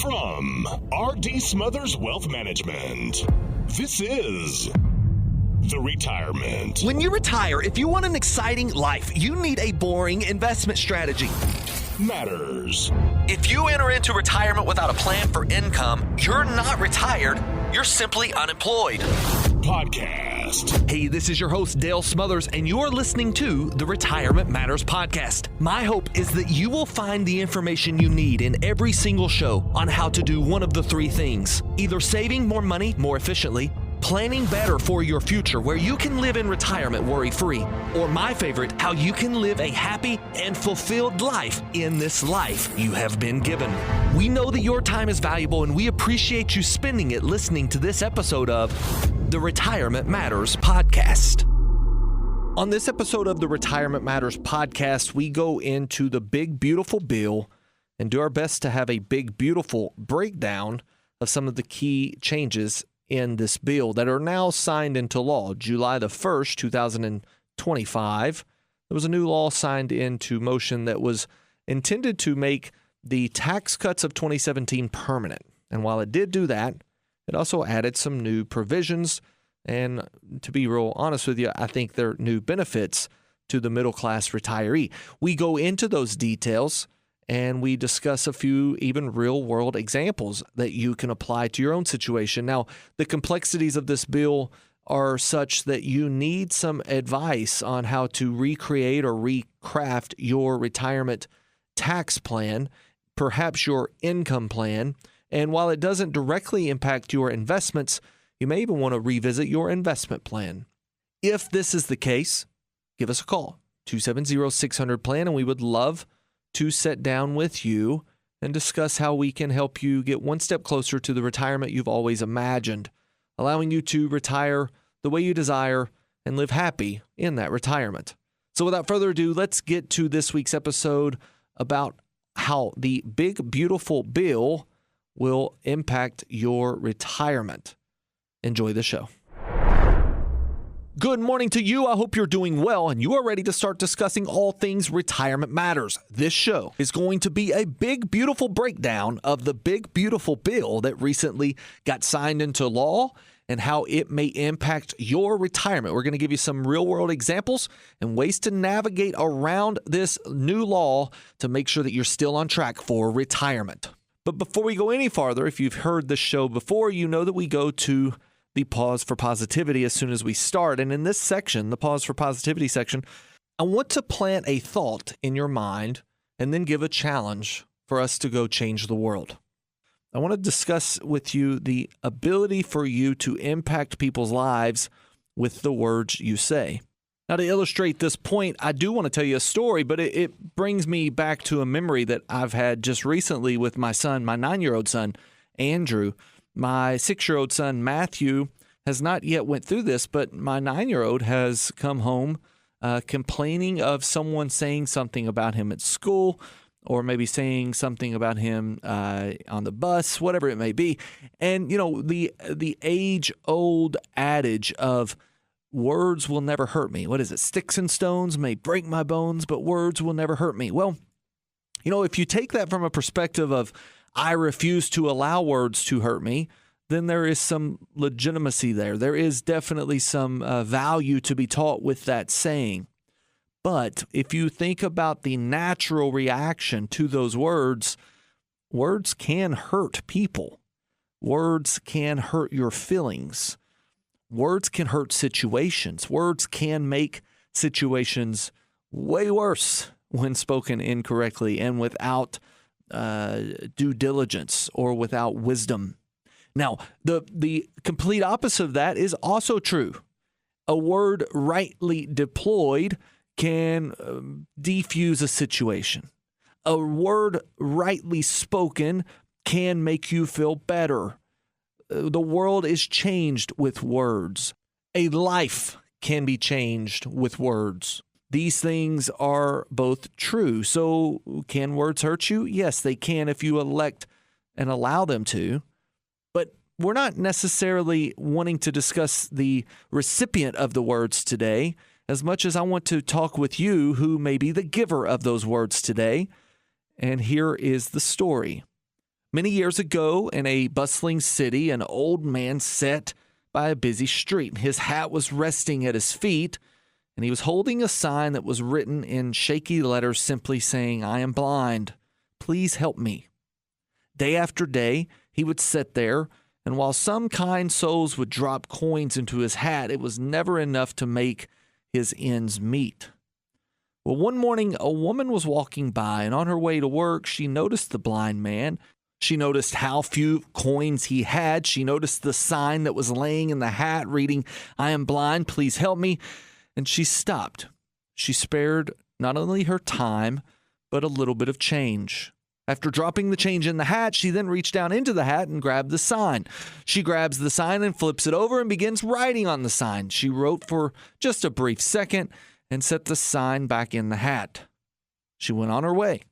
From R.D. Smothers Wealth Management, this is The Retirement. When you retire, if you want an exciting life, you need a boring investment strategy. Matters. If you enter into retirement without a plan for income, you're not retired, you're simply unemployed. Podcast. Hey, this is your host, Dale Smothers, and you're listening to the Retirement Matters Podcast. My hope is that you will find the information you need in every single show on how to do one of the three things: either saving more money more efficiently, planning better for your future where you can live in retirement worry-free, or my favorite, how you can live a happy and fulfilled life in this life you have been given. We know that your time is valuable, and we appreciate you spending it listening to this episode of the Retirement Matters Podcast. On this episode of the Retirement Matters Podcast, we go into the big, beautiful bill and do our best to have a big, beautiful breakdown of some of the key changes in this bill that are now signed into law. July the 1st, 2025, there was a new law signed into motion that was intended to make the tax cuts of 2017 permanent. And while it did do that, it also added some new provisions. And to be real honest with you, I think they're new benefits to the middle-class retiree. We go into those details and we discuss a few even real-world examples that you can apply to your own situation. Now, the complexities of this bill are such that you need some advice on how to recreate or recraft your retirement tax plan, perhaps your income plan. And while it doesn't directly impact your investments, you may even want to revisit your investment plan. If this is the case, give us a call, 270-600-PLAN, and we would love to sit down with you and discuss how we can help you get one step closer to the retirement you've always imagined, allowing you to retire the way you desire and live happy in that retirement. So without further ado, let's get to this week's episode about how the big, beautiful bill will impact your retirement. Enjoy the show. Good morning to you. I hope you're doing well and you are ready to start discussing all things retirement matters. This show is going to be a big, beautiful breakdown of the big, beautiful bill that recently got signed into law and how it may impact your retirement. We're going to give you some real-world examples and ways to navigate around this new law to make sure that you're still on track for retirement. But before we go any farther, if you've heard this show before, you know that we go to the pause for positivity as soon as we start. And in this section, the pause for positivity section, I want to plant a thought in your mind and then give a challenge for us to go change the world. I want to discuss with you the ability for you to impact people's lives with the words you say. Now, to illustrate this point, I do want to tell you a story, but it brings me back to a memory that I've had just recently with my son, my 9-year-old son, Andrew. My 6-year-old son, Matthew, has not yet went through this, but my 9-year-old has come home complaining of someone saying something about him at school, or maybe saying something about him on the bus, whatever it may be. And, you know, the age-old adage of words will never hurt me. What is it? Sticks and stones may break my bones, but words will never hurt me. Well, you know, if you take that from a perspective of I refuse to allow words to hurt me, then there is some legitimacy there. There is definitely some value to be taught with that saying. But if you think about the natural reaction to those words, words can hurt people. Words can hurt your feelings. Words can hurt situations. Words can make situations way worse when spoken incorrectly and without due diligence or without wisdom. Now, the complete opposite of that is also true. A word rightly deployed can defuse a situation. A word rightly spoken can make you feel better. The world is changed with words. A life can be changed with words. These things are both true. So can words hurt you? Yes, they can if you elect and allow them to. But we're not necessarily wanting to discuss the recipient of the words today as much as I want to talk with you who may be the giver of those words today. And here is the story. Many years ago, in a bustling city, an old man sat by a busy street. His hat was resting at his feet, and he was holding a sign that was written in shaky letters simply saying, "I am blind. Please help me." Day after day, he would sit there, and while some kind souls would drop coins into his hat, it was never enough to make his ends meet. Well, one morning, a woman was walking by, and on her way to work, she noticed the blind man. She noticed how few coins he had. She noticed the sign that was laying in the hat reading, "I am blind, please help me." And she stopped. She spared not only her time, but a little bit of change. After dropping the change in the hat, she then reached down into the hat and grabbed the sign. She grabs the sign and flips it over and begins writing on the sign. She wrote for just a brief second and set the sign back in the hat. She went on her way.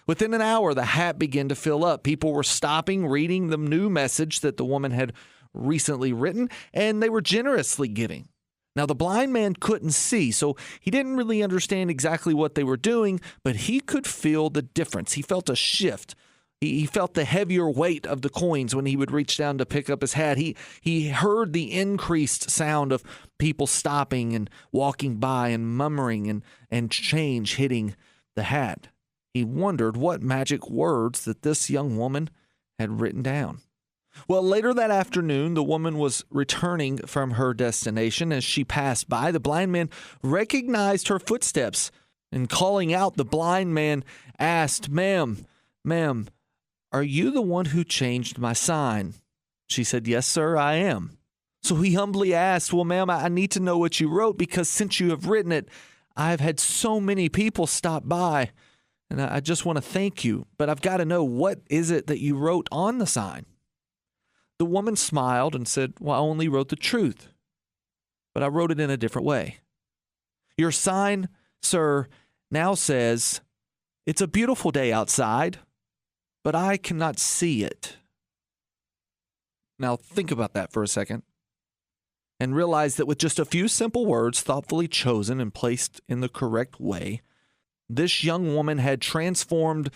Within an hour, the hat began to fill up. People were stopping, reading the new message that the woman had recently written, and they were generously giving. Now, the blind man couldn't see, so he didn't really understand exactly what they were doing, but he could feel the difference. He felt a shift. He felt the heavier weight of the coins when he would reach down to pick up his hat. He heard the increased sound of people stopping and walking by and murmuring and change hitting the hat. He wondered what magic words that this young woman had written down. Well, later that afternoon, the woman was returning from her destination. As she passed by, the blind man recognized her footsteps, and calling out, the blind man asked, Ma'am, are you the one who changed my sign?" She said, "Yes, sir, I am." So he humbly asked, "Well, ma'am, I need to know what you wrote, because since you have written it, I've had so many people stop by, and I just want to thank you, but I've got to know, what is it that you wrote on the sign?" The woman smiled and said, "Well, I only wrote the truth, but I wrote it in a different way. Your sign, sir, now says, 'It's a beautiful day outside, but I cannot see it.'" Now think about that for a second and realize that with just a few simple words, thoughtfully chosen and placed in the correct way, this young woman had transformed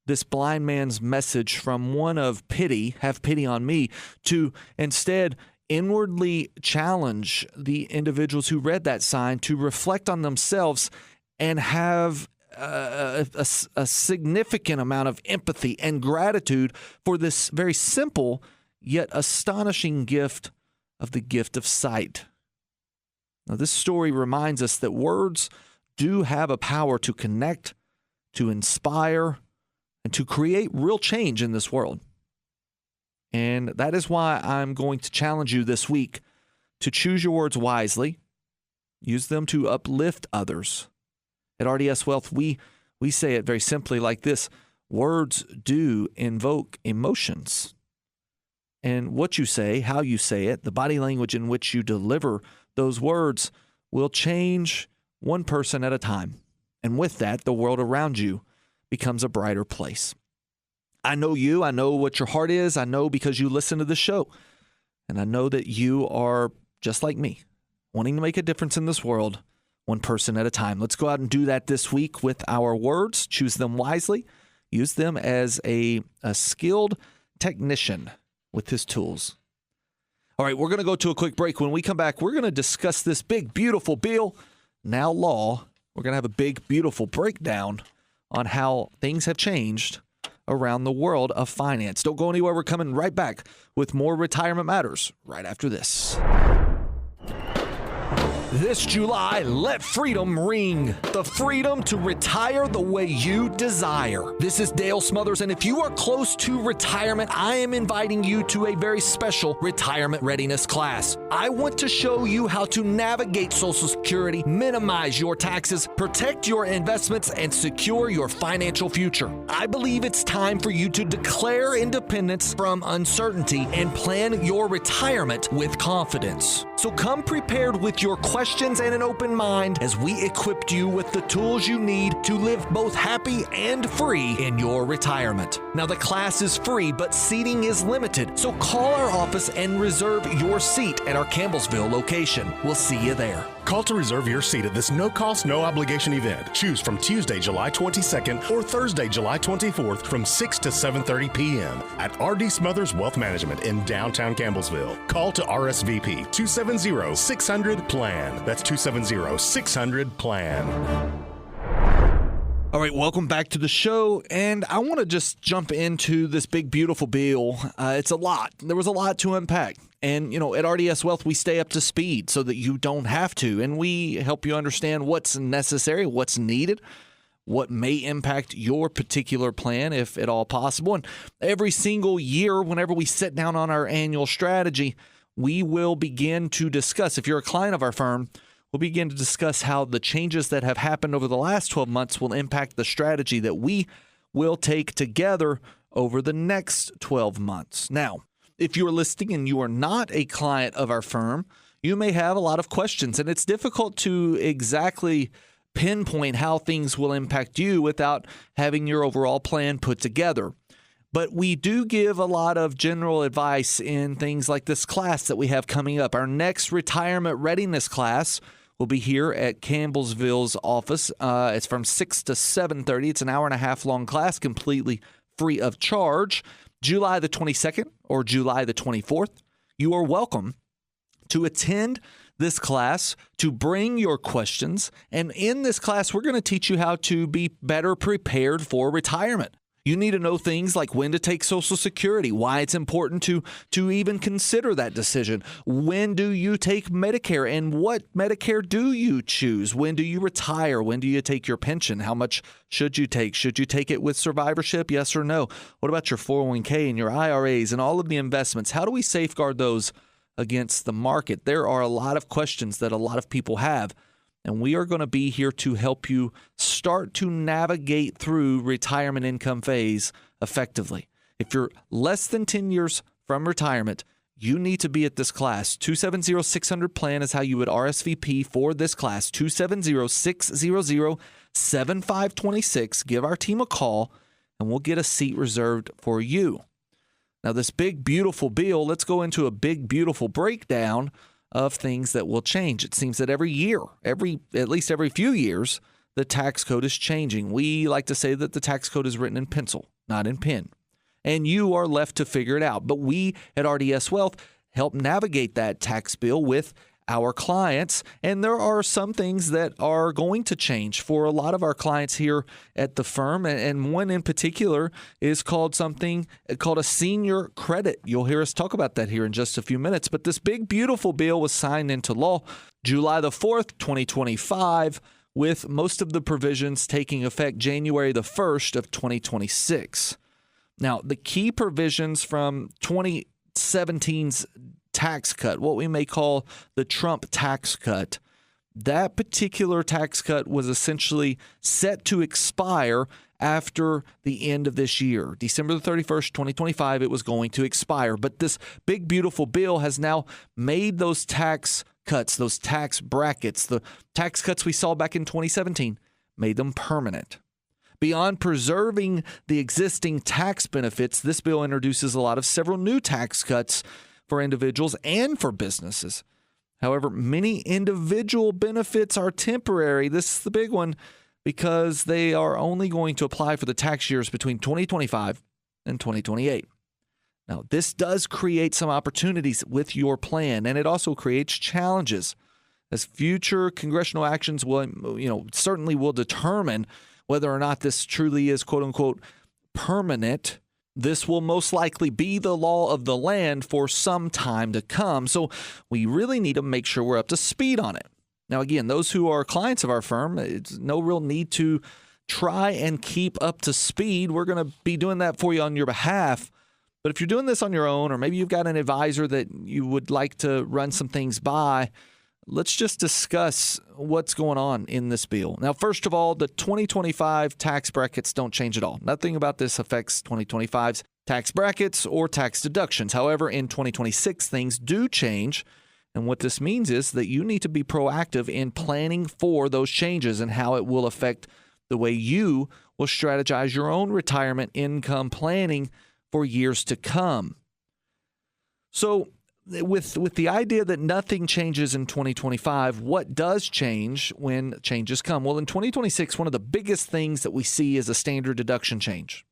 this blind man's message from one of pity, "have pity on me," to instead inwardly challenge the individuals who read that sign to reflect on themselves and have a significant amount of empathy and gratitude for this very simple yet astonishing gift of the gift of sight. Now, this story reminds us that words do have a power to connect, to inspire, and to create real change in this world. And that is why I'm going to challenge you this week to choose your words wisely, use them to uplift others. At RDS Wealth, we say it very simply like this: words do invoke emotions. And what you say, how you say it, the body language in which you deliver those words will change one person at a time. And with that, the world around you becomes a brighter place. I know you. I know what your heart is. I know because you listen to the show. And I know that you are just like me, wanting to make a difference in this world, one person at a time. Let's go out and do that this week with our words. Choose them wisely. Use them as a skilled technician with his tools. All right, we're going to go to a quick break. When we come back, we're going to discuss this big, beautiful bill, now law. We're going to have a big, beautiful breakdown on how things have changed around the world of finance. Don't go anywhere. We're coming right back with more Retirement Matters right after this. This July, let freedom ring. The freedom to retire the way you desire. This is Dale Smothers, and if you are close to retirement, I am inviting you to a very special retirement readiness class. I want to show you how to navigate Social Security, minimize your taxes, protect your investments, and secure your financial future. I believe it's time for you to declare independence from uncertainty and plan your retirement with confidence. So come prepared with your questions questions and an open mind as we equipped you with the tools you need to live both happy and free in your retirement. Now, the class is free, but seating is limited, so call our office and reserve your seat at our Campbellsville location. We'll see you there. Call to reserve your seat at this no-cost, no-obligation event. Choose from Tuesday, July 22nd or Thursday, July 24th from 6 to 7:30 p.m. at R.D. Smothers Wealth Management in downtown Campbellsville. Call to RSVP 270-600-PLAN. That's 270-600-PLAN. All right, welcome back to the show, and I want to just jump into this big, beautiful bill. It's a lot. There was a lot to unpack. And, at RDS Wealth, we stay up to speed so that you don't have to, and we help you understand what's necessary, what's needed, what may impact your particular plan, if at all possible. And every single year, whenever we sit down on our annual strategy, we will begin to discuss, if you're a client of our firm, we'll begin to discuss how the changes that have happened over the last 12 months will impact the strategy that we will take together over the next 12 months. Now, if you are listening and you are not a client of our firm, you may have a lot of questions, and it's difficult to exactly pinpoint how things will impact you without having your overall plan put together. But we do give a lot of general advice in things like this class that we have coming up. Our next retirement readiness class will be here at Campbellsville's office. It's from 6 to 7:30. It's an hour-and-a-half long class, completely free of charge. July the 22nd or July the 24th, you are welcome to attend this class, to bring your questions. And in this class, we're going to teach you how to be better prepared for retirement. You need to know things like when to take Social Security, why it's important to even consider that decision. When do you take Medicare, and what Medicare do you choose? When do you retire? When do you take your pension? How much should you take? Should you take it with survivorship? Yes or no? What about your 401k and your IRAs and all of the investments? How do we safeguard those against the market? There are a lot of questions that a lot of people have. And we are going to be here to help you start to navigate through retirement income phase effectively. If you're less than 10 years from retirement, you need to be at this class. 270-600-PLAN is how you would RSVP for this class. 270-600-7526. Give our team a call, and we'll get a seat reserved for you. Now, this big, beautiful bill, let's go into a big, beautiful breakdown of things that will change. It seems that every year, at least every few years, the tax code is changing. We like to say that the tax code is written in pencil, not in pen. And you are left to figure it out. But we at RDS Wealth help navigate that tax bill with our clients. And there are some things that are going to change for a lot of our clients here at the firm. And one in particular is called something called a senior credit. You'll hear us talk about that here in just a few minutes. But this big, beautiful bill was signed into law July the 4th, 2025, with most of the provisions taking effect January the 1st of 2026. Now, the key provisions from 2017's tax cut, what we may call the Trump tax cut, that particular tax cut was essentially set to expire after the end of this year. December the 31st, 2025, it was going to expire. But this big, beautiful bill has now made those tax cuts, those tax brackets, the tax cuts we saw back in 2017, made them permanent. Beyond preserving the existing tax benefits, this bill introduces several new tax cuts for individuals and for businesses. However, many individual benefits are temporary. This is the big one because they are only going to apply for the tax years between 2025 and 2028. Now, this does create some opportunities with your plan, and it also creates challenges, as future congressional actions will, certainly will determine whether or not this truly is, quote unquote, permanent. This will most likely be the law of the land for some time to come. So we really need to make sure we're up to speed on it. Now, again, those who are clients of our firm, it's no real need to try and keep up to speed. We're going to be doing that for you on your behalf. But if you're doing this on your own, or maybe you've got an advisor that you would like to run some things by, let's just discuss what's going on in this bill. Now, first of all, the 2025 tax brackets don't change at all. Nothing about this affects 2025's tax brackets or tax deductions. However, in 2026, things do change. And what this means is that you need to be proactive in planning for those changes and how it will affect the way you will strategize your own retirement income planning for years to come. So with the idea that nothing changes in 2025, what does change when changes come? Well, in 2026, one of the biggest things that we see is a standard deduction change.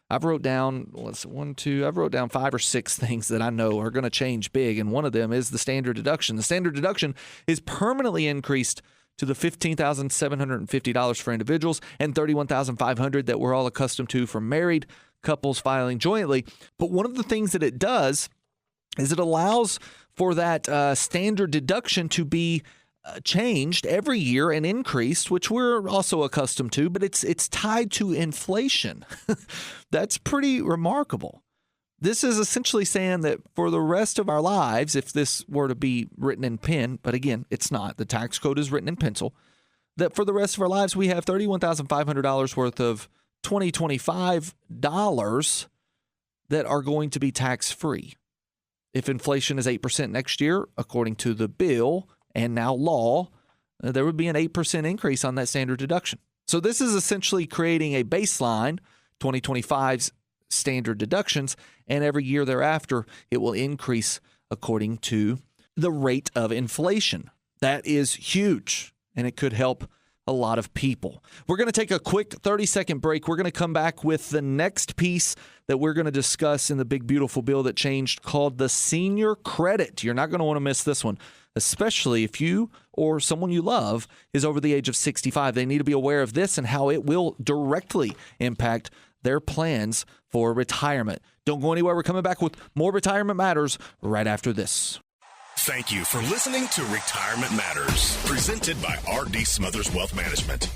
I've wrote down 5 or 6 things that I know are going to change big, and one of them is the standard deduction. The standard deduction is permanently increased to the $15,750 for individuals and $31,500 that we're all accustomed to for married couples filing jointly. But one of the things that it does is it allows for that standard deduction to be changed every year and increased, which we're also accustomed to, but it's tied to inflation. That's pretty remarkable. This is essentially saying that for the rest of our lives, if this were to be written in pen, but again, it's not. The tax code is written in pencil, that for the rest of our lives, we have $31,500 worth of 2025 dollars that are going to be tax-free. If inflation is 8% next year, according to the bill and now law, there would be an 8% increase on that standard deduction. So this is essentially creating a baseline, 2025's standard deductions, and every year thereafter, it will increase according to the rate of inflation. That is huge, and it could help a lot of people. We're going to take a quick 30-second break. We're going to come back with the next piece that we're going to discuss in the big, beautiful bill that changed called the senior credit. You're not going to want to miss this one, especially if you or someone you love is over the age of 65. They need to be aware of this and how it will directly impact their plans for retirement. Don't go anywhere. We're coming back with more Retirement Matters right after this. Thank you for listening to Retirement Matters, presented by R.D. Smothers Wealth Management.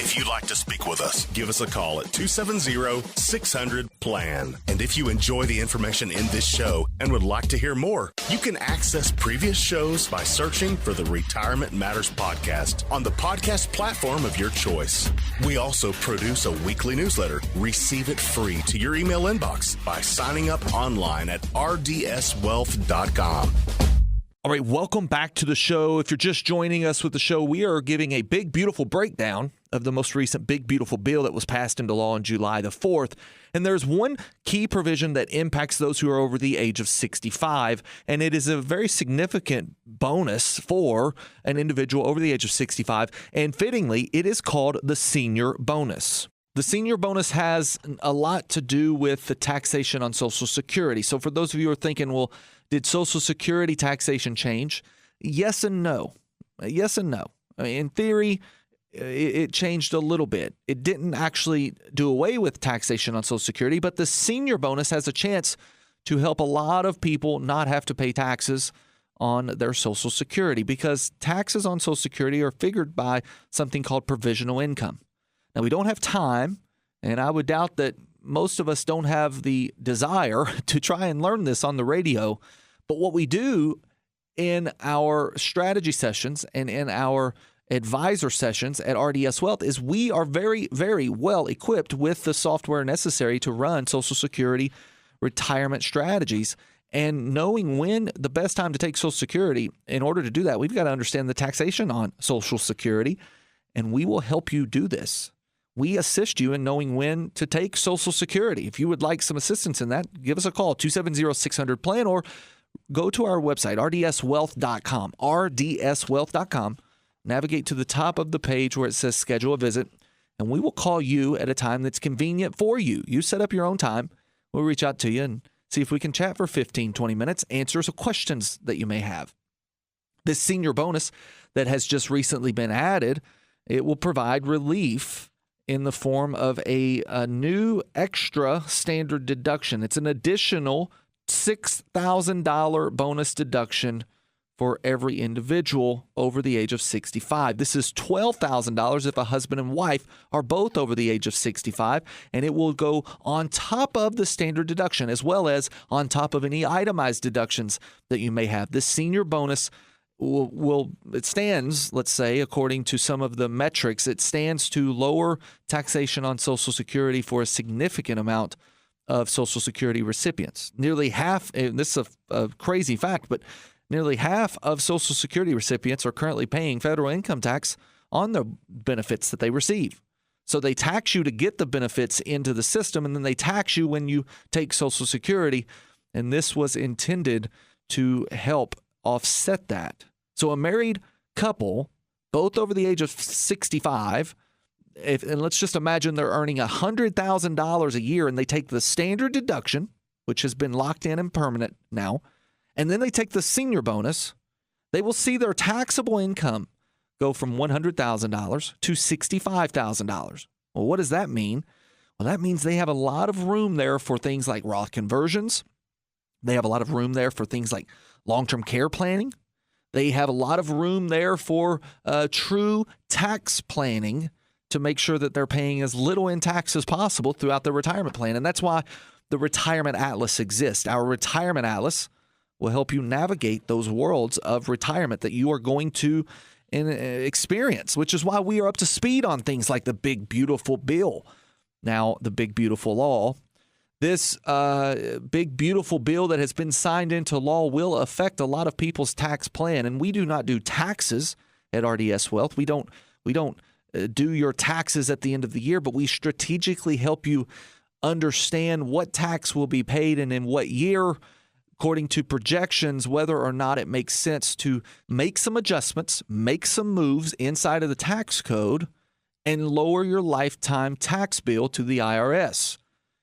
If you'd like to speak with us, give us a call at 270-600-PLAN. And if you enjoy the information in this show and would like to hear more, you can access previous shows by searching for the Retirement Matters podcast on the podcast platform of your choice. We also produce a weekly newsletter. Receive it free to your email inbox by signing up online at rdswealth.com. All right, welcome back to the show. If you're just joining us with the show, we are giving a big, beautiful breakdown of the most recent big, beautiful bill that was passed into law on July the 4th. And there's one key provision that impacts those who are over the age of 65, and it is a very significant bonus for an individual over the age of 65. And fittingly, it is called the senior bonus. The senior bonus has a lot to do with the taxation on Social Security. So for those of you who are thinking, well, did Social Security taxation change? Yes and no. Yes and no. In theory, it changed a little bit. It didn't actually do away with taxation on Social Security, but the senior bonus has a chance to help a lot of people not have to pay taxes on their Social Security, because taxes on Social Security are figured by something called provisional income. Now, we don't have time, and I would doubt that most of us don't have the desire to try and learn this on the radio. But what we do in our strategy sessions and in our advisor sessions at RDS Wealth is we are very, very well equipped with the software necessary to run Social Security retirement strategies. And knowing when the best time to take Social Security, in order to do that, we've got to understand the taxation on Social Security, and we will help you do this. We assist you in knowing when to take Social Security. If you would like some assistance in that, give us a call, 270-600-PLAN, or go to our website, rdswealth.com, rdswealth.com. Navigate to the top of the page where it says schedule a visit, and we will call you at a time that's convenient for you. You set up your own time. We'll reach out to you and see if we can chat for 15, 20 minutes, answer some questions that you may have. This senior bonus that has just recently been added, it will provide relief in the form of a new extra standard deduction. It's an additional $6,000 bonus deduction for every individual over the age of 65. This is $12,000 if a husband and wife are both over the age of 65, and it will go on top of the standard deduction as well as on top of any itemized deductions that you may have. This senior bonus it stands, let's say, according to some of the metrics, it stands to lower taxation on Social Security for a significant amount of Social Security recipients. Nearly half, and this is a crazy fact, but Nearly half of Social Security recipients are currently paying federal income tax on the benefits that they receive. So they tax you to get the benefits into the system, and then they tax you when you take Social Security. And this was intended to help offset that. So a married couple, both over the age of 65, and let's just imagine they're earning $100,000 a year, and they take the standard deduction, which has been locked in and permanent now, and then they take the senior bonus, they will see their taxable income go from $100,000 to $65,000. Well, what does that mean? Well, that means they have a lot of room there for things like Roth conversions. They have a lot of room there for things like long-term care planning. They have a lot of room there for true tax planning to make sure that they're paying as little in tax as possible throughout their retirement plan. And that's why the Retirement Atlas exists. Our Retirement Atlas will help you navigate those worlds of retirement that you are going to experience, which is why we are up to speed on things like the Big Beautiful Bill. Now, the Big Beautiful Law. This Big Beautiful Bill that has been signed into law will affect a lot of people's tax plan. And we do not do taxes at RDS Wealth. We don't do your taxes at the end of the year, but we strategically help you understand what tax will be paid and in what year, according to projections, whether or not it makes sense to make some adjustments, make some moves inside of the tax code, and lower your lifetime tax bill to the IRS.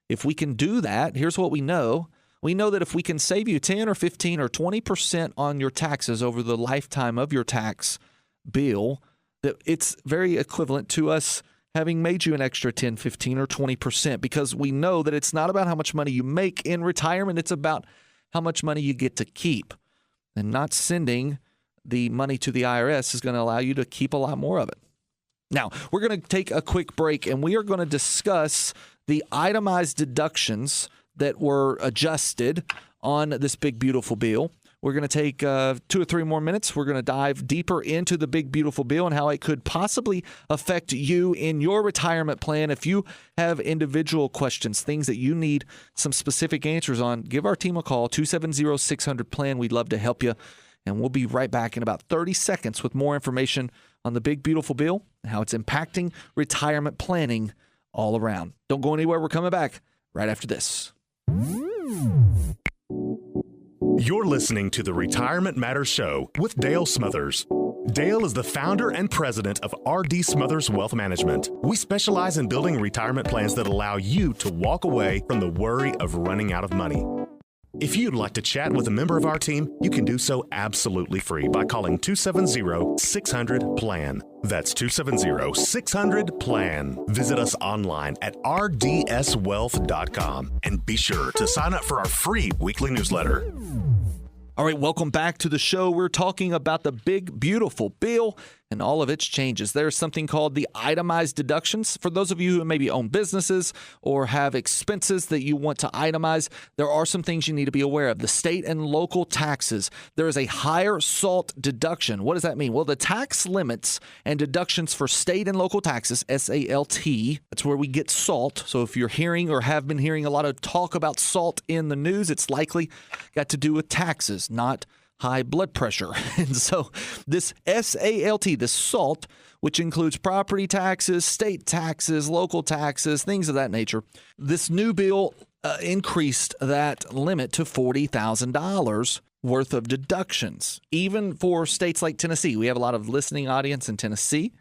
If we can do that, here's what we know. We know that if we can save you 10 or 15 or 20% on your taxes over the lifetime of your tax bill, that it's very equivalent to us having made you an extra 10, 15, or 20%, because we know that it's not about how much money you make in retirement. It's about how much money you get to keep. And not sending the money to the IRS is going to allow you to keep a lot more of it. Now, we're going to take a quick break, and we are going to discuss the itemized deductions that were adjusted on this Big Beautiful Bill. We're going to take 2 or 3 more minutes. We're going to dive deeper into the Big Beautiful Bill and how it could possibly affect you in your retirement plan. If you have individual questions, things that you need some specific answers on, give our team a call, 270-600-PLAN. We'd love to help you. And we'll be right back in about 30 seconds with more information on the Big Beautiful Bill and how it's impacting retirement planning all around. Don't go anywhere. We're coming back right after this. You're listening to the Retirement Matters Show with Dale Smothers. Dale is the founder and president of R.D. Smothers Wealth Management. We specialize in building retirement plans that allow you to walk away from the worry of running out of money. If you'd like to chat with a member of our team, you can do so absolutely free by calling 270-600-PLAN. That's 270-600-PLAN. Visit us online at rdswealth.com and be sure to sign up for our free weekly newsletter. All right, welcome back to the show. We're talking about the Big Beautiful Bill and all of its changes. There's something called the itemized deductions. For those of you who maybe own businesses or have expenses that you want to itemize, there are some things you need to be aware of. The state and local taxes. There is a higher SALT deduction. What does that mean? Well, the tax limits and deductions for state and local taxes, SALT, that's where we get SALT. So if you're hearing or have been hearing a lot of talk about SALT in the news, it's likely got to do with taxes, not high blood pressure. And so this SALT, this SALT, which includes property taxes, state taxes, local taxes, things of that nature, this new bill increased that limit to $40,000 worth of deductions, even for states like Tennessee. We have a lot of listening audience in Tennessee.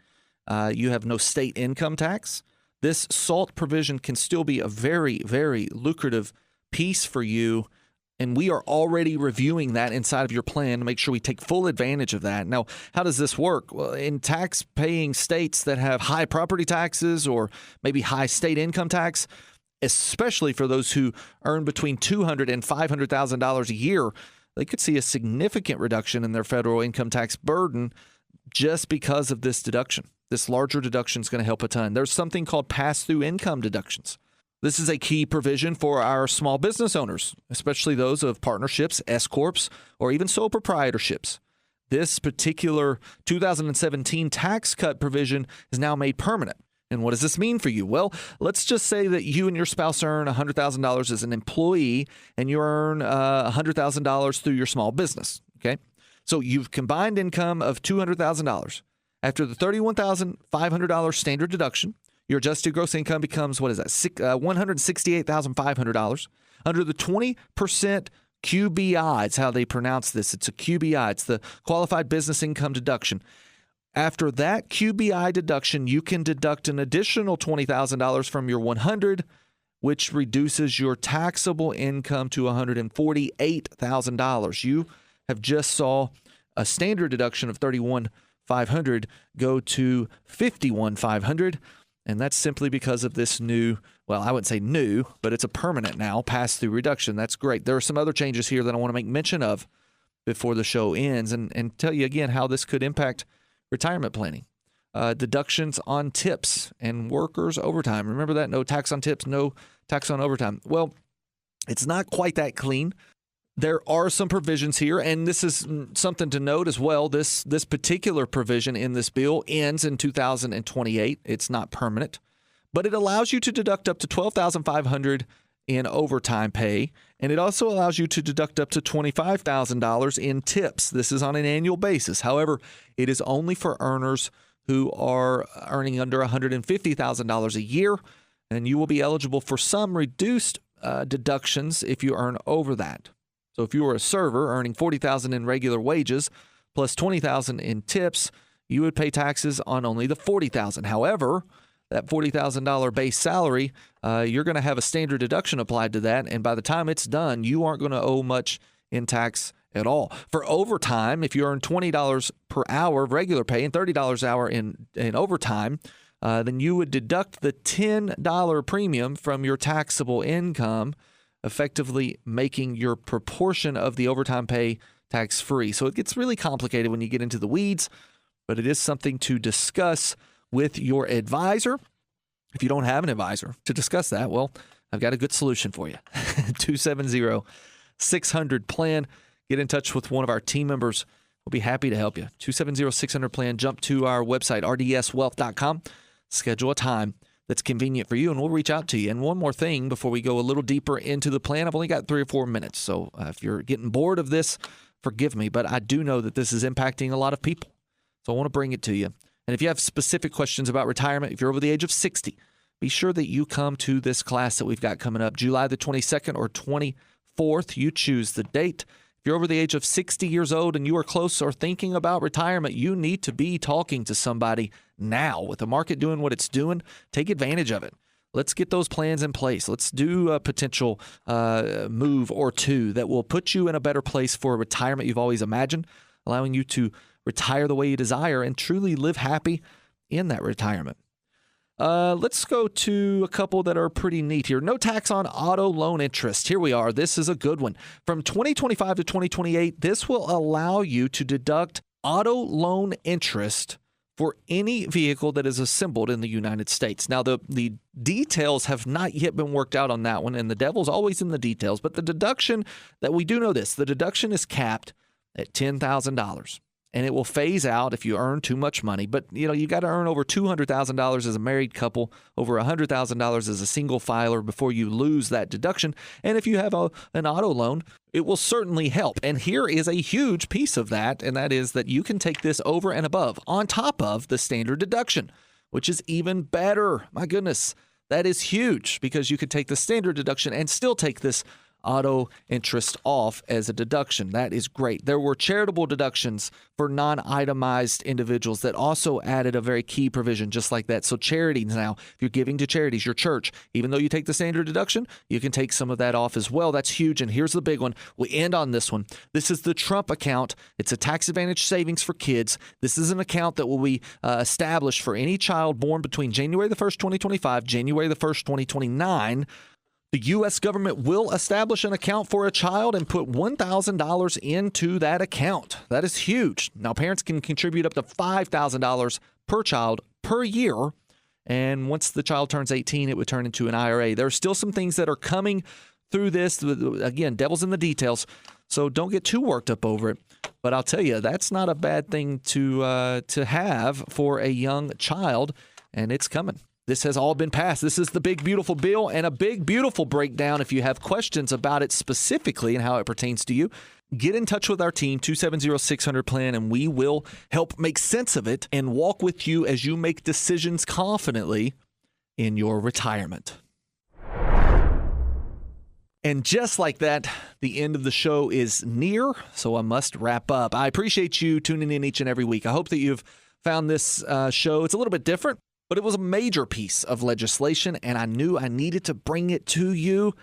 You have no state income tax. This SALT provision can still be a very, very lucrative piece for you. And we are already reviewing that inside of your plan to make sure we take full advantage of that. Now, how does this work? Well, in tax-paying states that have high property taxes or maybe high state income tax, especially for those who earn between $200,000 and $500,000 a year, they could see a significant reduction in their federal income tax burden just because of this deduction. This larger deduction is going to help a ton. There's something called pass-through income deductions. This is a key provision for our small business owners, especially those of partnerships, S-corps, or even sole proprietorships. This particular 2017 tax cut provision is now made permanent. And what does this mean for you? Well, let's just say that you and your spouse earn $100,000 as an employee and you earn $100,000 through your small business, okay? So you've combined income of $200,000. After the $31,500 standard deduction, your adjusted gross income becomes, $168,500. Under the 20% QBI, it's how they pronounce this. It's a QBI. It's the qualified business income deduction. After that QBI deduction, you can deduct an additional $20,000 from your $100,000, which reduces your taxable income to $148,000. You have just saw a standard deduction of $31,500 go to $51,500, and that's simply because of this new, well, I wouldn't say new, but it's a permanent now pass-through reduction. That's great. There are some other changes here that I want to make mention of before the show ends and tell you again how this could impact retirement planning. Deductions on tips and workers' overtime. Remember that? No tax on tips, no tax on overtime. Well, it's not quite that clean. There are some provisions here, and this is something to note as well. This particular provision in this bill ends in 2028. It's not permanent, but it allows you to deduct up to $12,500 in overtime pay, and it also allows you to deduct up to $25,000 in tips. This is on an annual basis. However, it is only for earners who are earning under $150,000 a year, and you will be eligible for some reduced deductions if you earn over that. So if you were a server earning $40,000 in regular wages plus $20,000 in tips, you would pay taxes on only the $40,000. However, that $40,000 base salary, you're going to have a standard deduction applied to that, and by the time it's done, you aren't going to owe much in tax at all. For overtime, if you earn $20 per hour of regular pay and $30 an hour in overtime, then you would deduct the $10 premium from your taxable income, effectively making your proportion of the overtime pay tax-free. So it gets really complicated when you get into the weeds, but it is something to discuss with your advisor. If you don't have an advisor to discuss that, well, I've got a good solution for you. 270-600-PLAN. Get in touch with one of our team members. We'll be happy to help you. 270-600-PLAN. Jump to our website, rdswealth.com. Schedule a time that's convenient for you, and we'll reach out to you. And one more thing before we go a little deeper into the plan. I've only got 3 or 4 minutes, so if you're getting bored of this, forgive me, but I do know that this is impacting a lot of people, so I want to bring it to you. And if you have specific questions about retirement, if you're over the age of 60, be sure that you come to this class that we've got coming up, July the 22nd or 24th. You choose the date. If you're over the age of 60 years old and you are close or thinking about retirement, you need to be talking to somebody now. With the market doing what it's doing, take advantage of it. Let's get those plans in place. Let's do a potential move or two that will put you in a better place for a retirement you've always imagined, allowing you to retire the way you desire and truly live happy in that retirement. Let's go to a couple that are pretty neat here. No tax on auto loan interest. Here we are. This is a good one. From 2025 to 2028, this will allow you to deduct auto loan interest for any vehicle that is assembled in the United States. Now, the details have not yet been worked out on that one, and the devil's always in the details. But the deduction, that we do know this, the deduction is capped at $10,000. And it will phase out if you earn too much money. But, you got to earn over $200,000 as a married couple, over $100,000 as a single filer before you lose that deduction. And if you have an auto loan, it will certainly help. And here is a huge piece of that, and that is that you can take this over and above, on top of the standard deduction, which is even better. My goodness, that is huge, because you could take the standard deduction and still take this auto interest off as a deduction. That is great. There were charitable deductions for non-itemized individuals that also added a very key provision just like that. So charities now, if you're giving to charities, your church, even though you take the standard deduction, you can take some of that off as well. That's huge. And here's the big one. We end on this one. This is the Trump account. It's a tax advantage savings for kids. This is an account that will be established for any child born between January the 1st, 2025, January the 1st, 2029. The U.S. government will establish an account for a child and put $1,000 into that account. That is huge. Now, parents can contribute up to $5,000 per child per year. And once the child turns 18, it would turn into an IRA. There are still some things that are coming through this. Again, devil's in the details. So don't get too worked up over it. But I'll tell you, that's not a bad thing to have for a young child, and it's coming. This has all been passed. This is the big, beautiful bill and a big, beautiful breakdown. If you have questions about it specifically and how it pertains to you, get in touch with our team, 270-600-PLAN, and we will help make sense of it and walk with you as you make decisions confidently in your retirement. And just like that, the end of the show is near, so I must wrap up. I appreciate you tuning in each and every week. I hope that you've found this show. It's a little bit different, but it was a major piece of legislation, and I knew I needed to bring it to you,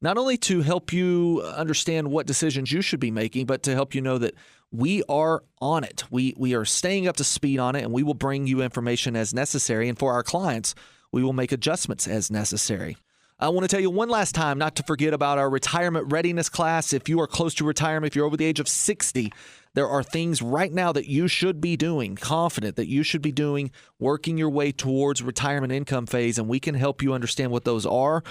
not only to help you understand what decisions you should be making, but to help you know that we are on it. We are staying up to speed on it, and we will bring you information as necessary. And for our clients, we will make adjustments as necessary. I want to tell you one last time not to forget about our retirement readiness class. If you are close to retirement, if you're over the age of 60, there are things right now that you should be doing, confident that you should be doing, working your way towards retirement income phase, and we can help you understand what those are.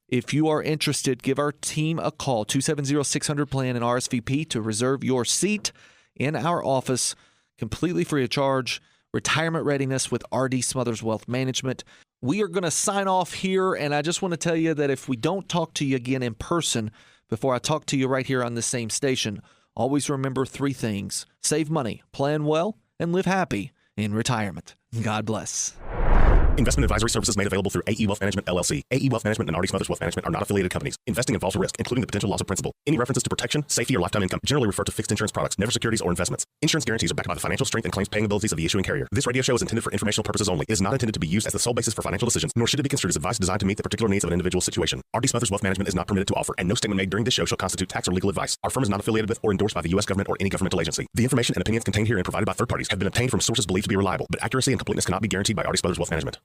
If you are interested, give our team a call, 270-600-PLAN and RSVP to reserve your seat in our office, completely free of charge. Retirement readiness with R.D. Smothers Wealth Management. We are going to sign off here, and I just want to tell you that if we don't talk to you again in person before I talk to you right here on the same station, always remember 3 things. Save money, plan well, and live happy in retirement. God bless. Investment advisory services made available through AE Wealth Management, LLC. AE Wealth Management and R.D. Smothers Wealth Management are not affiliated companies. Investing involves a risk, including the potential loss of principal. Any references to protection, safety, or lifetime income generally refer to fixed insurance products, never securities or investments. Insurance guarantees are backed by the financial strength and claims paying abilities of the issuing carrier. This radio show is intended for informational purposes only. It is not intended to be used as the sole basis for financial decisions, nor should it be construed as advice designed to meet the particular needs of an individual situation. R.D. Smothers Wealth Management is not permitted to offer, and no statement made during this show shall constitute tax or legal advice. Our firm is not affiliated with or endorsed by the U.S. government or any governmental agency. The information and opinions contained herein provided by third parties have been obtained from sources believed to be reliable, but accuracy and completeness cannot be guaranteed by R.D. Smothers Wealth Management.